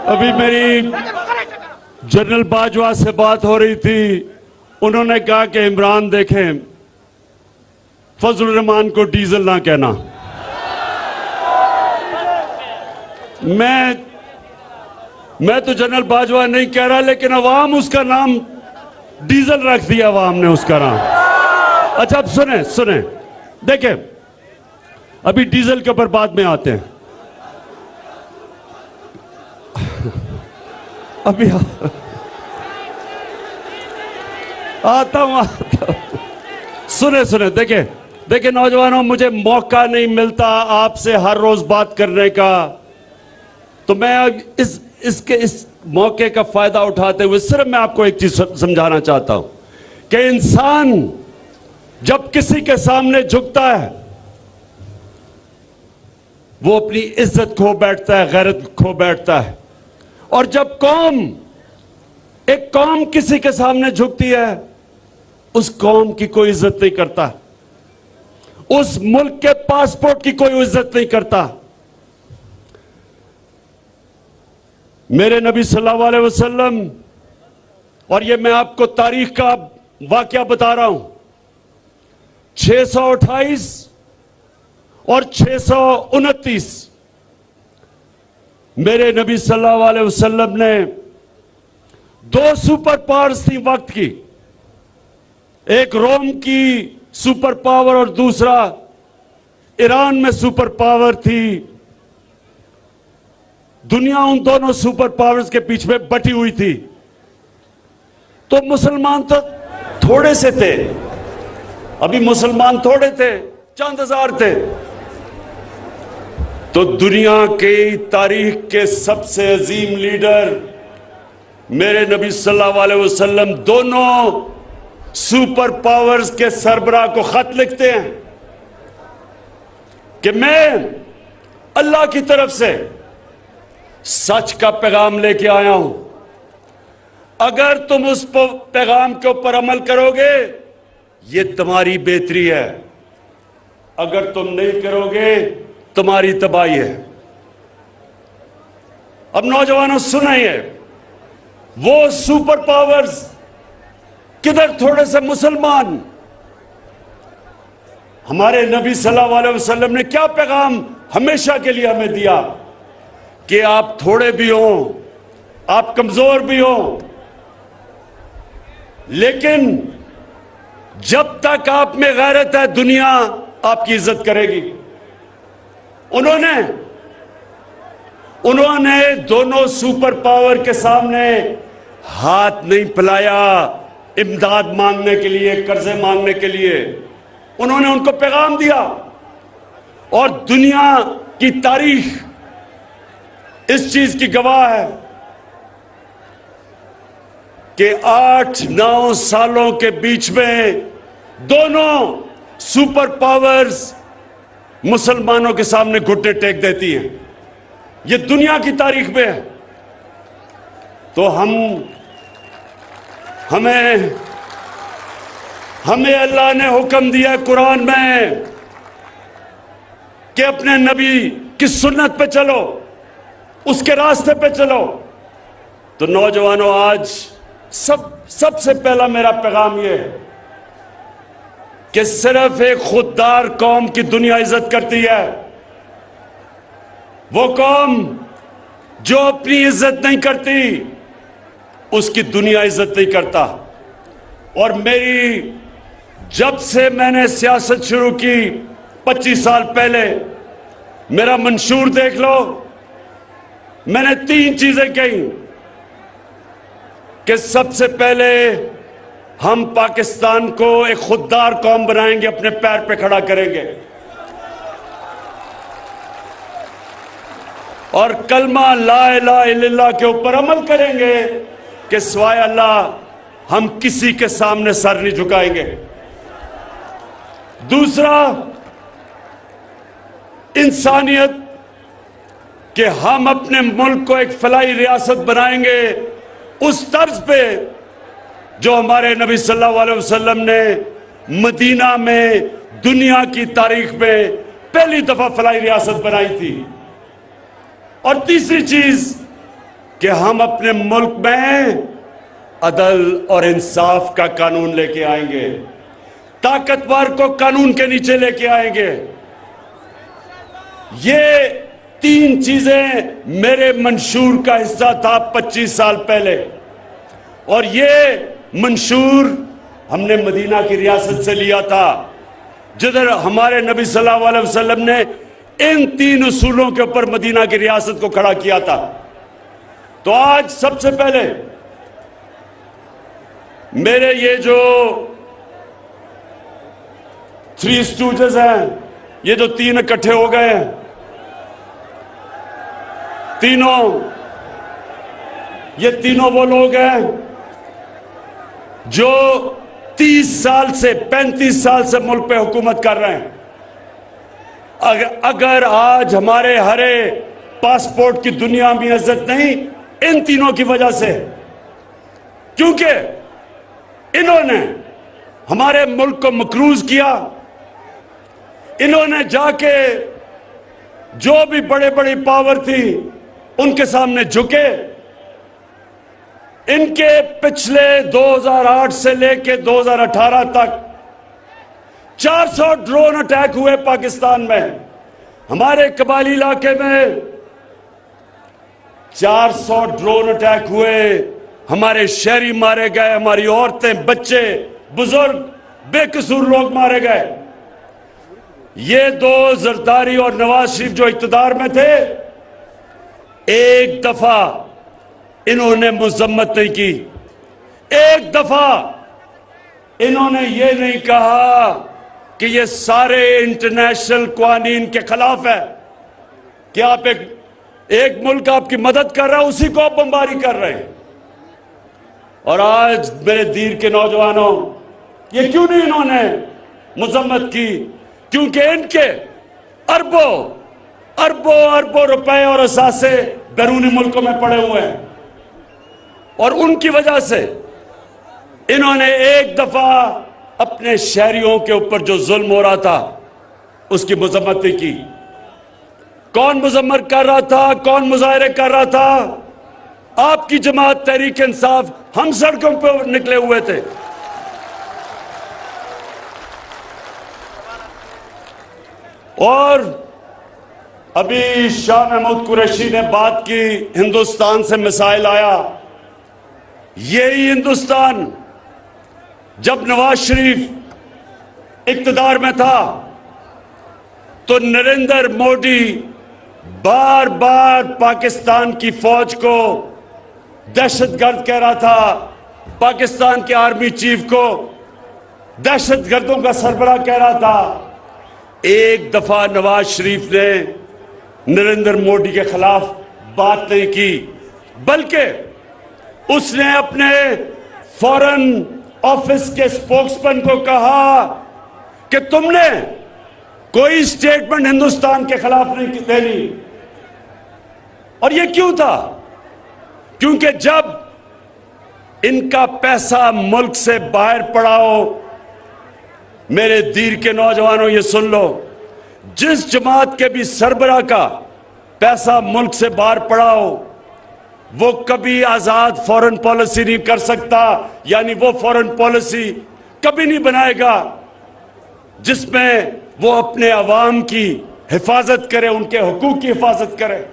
अभी मेरी जनरल बाजवा से बात हो रही थी। उन्होंने कहा कि इमरान देखें, फजल रहमान को डीजल ना कहना। मैं तो जनरल बाजवा नहीं कह रहा, लेकिन अवाम उसका नाम डीजल रख दिया, अवाम ने उसका नाम। अच्छा, अब सुने देखें, अभी डीजल के ऊपर बाद में आते हैं। अभी आता हूं। सुने देखे नौजवानों, मुझे मौका नहीं मिलता आपसे हर रोज बात करने का, तो मैं इस मौके का फायदा उठाते हुए सिर्फ मैं आपको एक चीज समझाना चाहता हूं कि इंसान जब किसी के सामने झुकता है, वो अपनी इज्जत खो बैठता है, गैरत खो बैठता है। और जब एक कौम किसी के सामने झुकती है, उस कौम की कोई इज्जत नहीं करता, उस मुल्क के पासपोर्ट की कोई इज्जत नहीं करता। मेरे नबी सल्लल्लाहु अलैहि वसल्लम, और ये मैं आपको तारीख का वाकया बता रहा हूं, 628 और 629 मेरे नबी सल्लल्लाहु अलैहि वसल्लम ने दो सुपर पावर्स थी वक्त की, एक रोम की सुपर पावर और दूसरा ईरान में सुपर पावर थी। दुनिया उन दोनों सुपर पावर्स के बीच में बटी हुई थी। तो मुसलमान तो थोड़े से थे, अभी मुसलमान थोड़े थे, चंद हजार थे। तो दुनिया की तारीख के सबसे अजीम लीडर मेरे नबी सल्लल्लाहु अलैहि वसल्लम दोनों सुपर पावर्स के सरबराह को खत लिखते हैं कि मैं अल्लाह की तरफ से सच का पैगाम लेके आया हूं, अगर तुम उस पैगाम के ऊपर अमल करोगे ये तुम्हारी बेहतरी है, अगर तुम नहीं करोगे तुम्हारी तबाही है। अब नौजवानों सुनिए, वो सुपर पावर्स किधर थोड़े से मुसलमान। हमारे नबी सल्लल्लाहु अलैहि वसल्लम ने क्या पैगाम हमेशा के लिए हमें दिया कि आप थोड़े भी हो, आप कमजोर भी हो, लेकिन जब तक आप में गैरत है दुनिया आपकी इज्जत करेगी। उन्होंने दोनों सुपर पावर के सामने हाथ नहीं फैलाया इमदाद मांगने के लिए, कर्जे मांगने के लिए। उन्होंने उनको पैगाम दिया, और दुनिया की तारीख इस चीज की गवाह है कि 8-9 सालों के बीच में दोनों सुपर पावर्स मुसलमानों के सामने घुटने टेक देती हैं। ये दुनिया की तारीख में है। तो हमें अल्लाह ने हुक्म दिया कुरान में कि अपने नबी की सुन्नत पे चलो, उसके रास्ते पे चलो। तो नौजवानों, आज सबसे पहला मेरा पैगाम यह है कि सिर्फ एक खुददार कौम की दुनिया इज्जत करती है, वो कौम जो अपनी इज्जत नहीं करती उसकी दुनिया इज्जत नहीं करता। और जब से मैंने सियासत शुरू की 25 साल पहले, मेरा मंशूर देख लो, मैंने 3 चीजें कही कि सबसे पहले हम पाकिस्तान को एक खुददार कौम बनाएंगे, अपने पैर पे खड़ा करेंगे, और कलमा ला इलाहा इल्लल्लाह के ऊपर अमल करेंगे कि सिवाय अल्लाह हम किसी के सामने सर नहीं झुकाएंगे। दूसरा, इंसानियत, कि हम अपने मुल्क को एक फलाही रियासत बनाएंगे उस तर्ज पे जो हमारे नबी सल्लल्लाहु अलैहि वसल्लम ने मदीना में दुनिया की तारीख में पहली दफा फलाही रियासत बनाई थी। और तीसरी चीज कि हम अपने मुल्क में अदल और इंसाफ का कानून लेके आएंगे, ताकतवर को कानून के नीचे लेके आएंगे। ये 3 चीजें मेरे मंशूर का हिस्सा था 25 साल पहले, और ये मंशूर हमने मदीना की रियासत से लिया था, जिधर हमारे नबी सल्लल्लाहु अलैहि वसल्लम ने इन 3 उसूलों के ऊपर मदीना की रियासत को खड़ा किया था। तो आज सबसे पहले मेरे ये जो 3 स्टूडेंट्स हैं, ये जो 3 इकट्ठे हो गए हैं, ये तीनों वो लोग हैं जो 30 साल से 35 साल से मुल्क पे हुकूमत कर रहे हैं। अगर आज हमारे हरे पासपोर्ट की दुनिया में इज्जत नहीं, इन तीनों की वजह से, क्योंकि इन्होंने हमारे मुल्क को मकरूज किया। इन्होंने जाके जो भी बड़े बड़ी पावर थी उनके सामने झुके। इनके पिछले 2008 से लेके 2018 तक 400 ड्रोन अटैक हुए पाकिस्तान में। हमारे कबायली इलाके में 400 ड्रोन अटैक हुए, हमारे शहरी मारे गए, हमारी औरतें, बच्चे, बुजुर्ग, बेकसूर लोग मारे गए। ये 2 जरदारी और नवाज शरीफ जो इख्तियार में थे, एक दफा इन्होंने मजम्मत नहीं की, एक दफा इन्होंने ये नहीं कहा कि ये सारे इंटरनेशनल कानून के खिलाफ है, कि आप एक मुल्क आपकी मदद कर रहा है, उसी को आप बमबारी कर रहे हैं। और आज मेरे दीर के नौजवानों, ये क्यों नहीं इन्होंने मजम्मत की? क्योंकि इनके अरबों अरबों रुपए और असासे बैरूनी मुल्कों में पड़े हुए हैं, और उनकी वजह से इन्होंने एक दफा अपने शहरियों के ऊपर जो जुल्म हो रहा था उसकी मजम्मत की। कौन मजम्मत कर रहा था, कौन मुजाहरे कर रहा था? आपकी जमात तहरीक इंसाफ। हम सड़कों पर निकले हुए थे। और अभी शाह महमूद कुरैशी ने बात की, हिंदुस्तान से मिसाइल आया। यही हिंदुस्तान जब नवाज शरीफ इख्तियार में था तो नरेंद्र मोदी बार बार पाकिस्तान की फौज को दहशतगर्द कह रहा था, पाकिस्तान के आर्मी चीफ को दहशतगर्दों का सरबराह कह रहा था। एक दफा नवाज शरीफ ने नरेंद्र मोदी के खिलाफ बात नहीं की, बल्कि उसने अपने फॉरेन ऑफिस के स्पोक्समैन को कहा कि तुमने कोई स्टेटमेंट हिंदुस्तान के खिलाफ नहीं देनी। और यह क्यों था? क्योंकि जब इनका पैसा मुल्क से बाहर पड़ा हो, मेरे दीर के नौजवानों ये सुन लो, जिस जमात के भी सरबराह का पैसा मुल्क से बाहर पड़ा हो, वो कभी आजाद फॉरेन पॉलिसी नहीं कर सकता। यानी वो फॉरेन पॉलिसी कभी नहीं बनाएगा जिसमें वो अपने अवाम की हिफाजत करे, उनके हुकूक की हिफाजत करे।